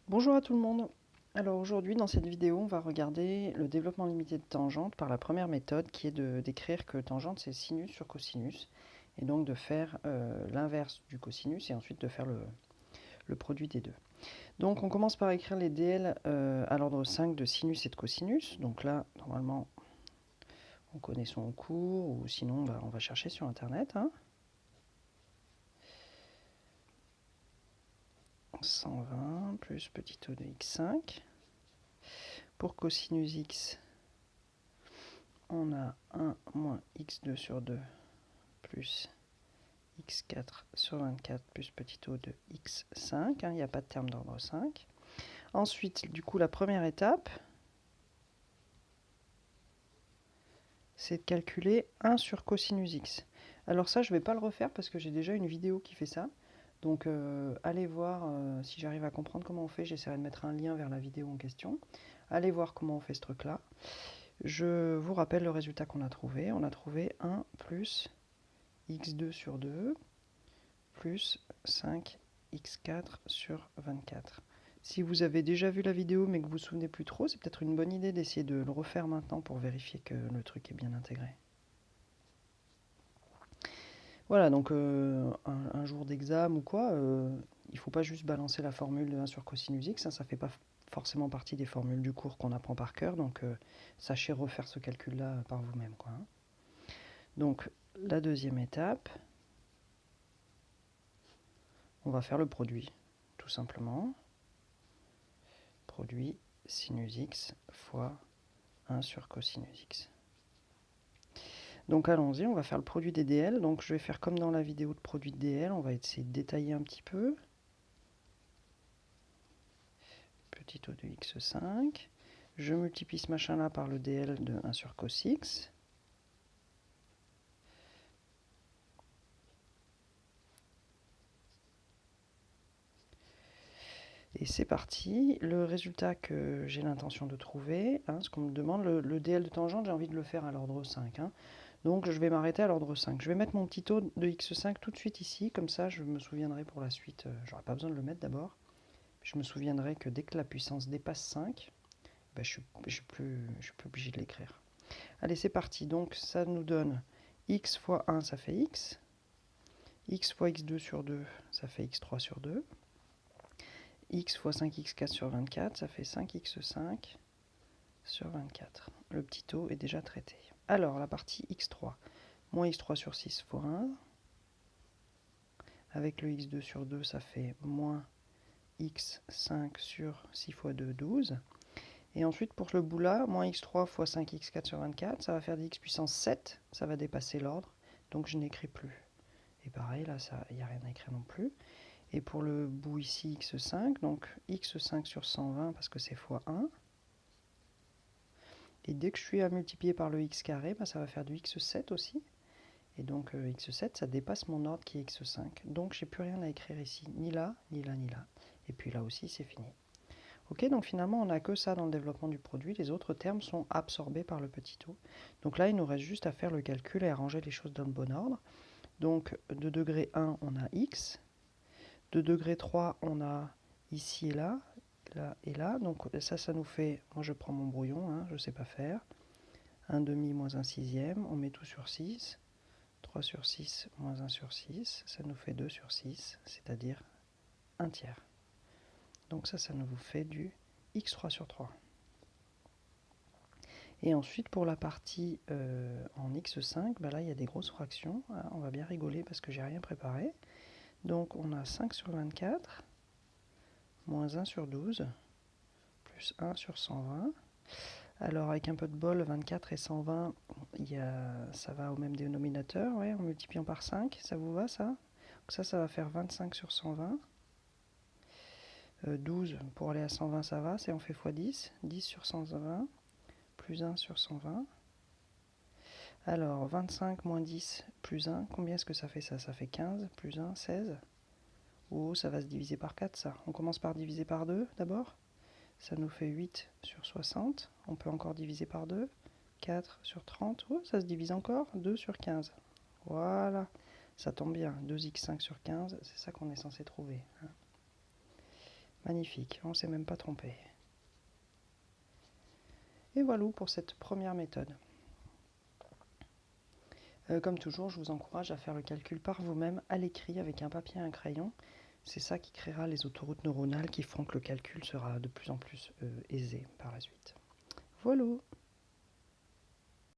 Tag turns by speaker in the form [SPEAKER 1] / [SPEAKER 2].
[SPEAKER 1] Bonjour à tout le monde. Alors aujourd'hui dans cette vidéo on va regarder le développement limité de tangente par la première méthode qui est de d'écrire que tangente c'est sinus sur cosinus et donc de faire l'inverse du cosinus et ensuite de faire le produit des deux. Donc on commence par écrire les DL à l'ordre 5 de sinus et de cosinus. Donc là normalement on connaît son cours ou sinon on va chercher sur internet. 120 plus petit o de x5. Pour cosinus x, on a 1 moins x2 sur 2 plus x4 sur 24 plus petit o de x5. Il n'y a pas de terme d'ordre 5. Ensuite, du coup, la première étape, c'est de calculer 1 sur cosinus x. Alors ça, je ne vais pas le refaire parce que j'ai déjà une vidéo qui fait ça. Donc allez voir si j'arrive à comprendre comment on fait. J'essaierai de mettre un lien vers la vidéo en question. Allez voir comment on fait ce truc-là. Je vous rappelle le résultat qu'on a trouvé. On a trouvé 1 plus x2 sur 2 plus 5x4 sur 24. Si vous avez déjà vu la vidéo mais que vous vous souvenez plus trop, c'est peut-être une bonne idée d'essayer de le refaire maintenant pour vérifier que le truc est bien intégré. Voilà, donc un jour d'examen ou quoi, il ne faut pas juste balancer la formule de 1 sur cosinus x, ça ne fait pas forcément partie des formules du cours qu'on apprend par cœur, donc sachez refaire ce calcul-là par vous-même. Donc la deuxième étape, on va faire le produit, tout simplement. Produit sinus x fois 1 sur cosinus x. Donc allons-y, on va faire le produit des DL. Donc je vais faire comme dans la vidéo de produit de DL, on va essayer de détailler un petit peu. Petit o de x5. Je multiplie ce machin-là par le DL de 1 sur cos x. Et c'est parti, le résultat que j'ai l'intention de trouver, ce qu'on me demande, le DL de tangente, j'ai envie de le faire à l'ordre 5. Donc je vais m'arrêter à l'ordre 5. Je vais mettre mon petit taux de x5 tout de suite ici, comme ça je me souviendrai pour la suite, j'aurai pas besoin de le mettre d'abord. Je me souviendrai que dès que la puissance dépasse 5, je ne suis plus obligé de l'écrire. Allez, c'est parti. Donc ça nous donne x fois 1, ça fait x. X fois x2 sur 2, ça fait x3 sur 2. X fois 5x4 sur 24, ça fait 5x5 sur 24. Le petit taux est déjà traité. Alors, la partie x3, moins x3 sur 6 fois 1. Avec le x2 sur 2, ça fait moins x5 sur 6 fois 2, 12. Et ensuite, pour le bout là, moins x3 fois 5x4 sur 24, ça va faire x puissance 7. Ça va dépasser l'ordre, donc je n'écris plus. Et pareil, là, il n'y a rien à écrire non plus. Et pour le bout ici, x5, donc x5 sur 120 parce que c'est fois 1. Et dès que je suis à multiplier par le x carré, ça va faire du x7 aussi. Et donc x7, ça dépasse mon ordre qui est x5. Donc j'ai plus rien à écrire ici, ni là, ni là, ni là. Et puis là aussi, c'est fini. Ok, donc finalement, on n'a que ça dans le développement du produit. Les autres termes sont absorbés par le petit o. Donc là, il nous reste juste à faire le calcul et à ranger les choses dans le bon ordre. Donc de degré 1, on a x. De degré 3, on a ici et là et là. Donc ça nous fait, moi je prends mon brouillon, je ne sais pas faire. 1 demi moins 1 sixième, on met tout sur 6. 3 sur 6 moins 1 sur 6, ça nous fait 2 sur 6, c'est-à-dire 1 tiers. Donc ça nous fait du x3 sur 3. Et ensuite, pour la partie en x5, là, il y a des grosses fractions. On va bien rigoler parce que j'ai rien préparé. Donc, on a 5 sur 24, moins 1 sur 12, plus 1 sur 120. Alors, avec un peu de bol, 24 et 120, ça va au même dénominateur, en multipliant par 5. Ça vous va, ça? Donc ça va faire 25 sur 120. 12 pour aller à 120, ça va, c'est on fait x 10. 10 sur 120, plus 1 sur 120. Alors, 25 moins 10 plus 1, combien est-ce que ça fait ça? Ça fait 15, plus 1, 16. Oh, ça va se diviser par 4, ça. On commence par diviser par 2, d'abord. Ça nous fait 8 sur 60. On peut encore diviser par 2. 4 sur 30. Oh, ça se divise encore. 2 sur 15. Voilà. Ça tombe bien. 2x5 sur 15, c'est ça qu'on est censé trouver. Magnifique, on ne s'est même pas trompé. Et voilà pour cette première méthode. Comme toujours, je vous encourage à faire le calcul par vous-même à l'écrit avec un papier et un crayon. C'est ça qui créera les autoroutes neuronales qui feront que le calcul sera de plus en plus aisé par la suite. Voilà.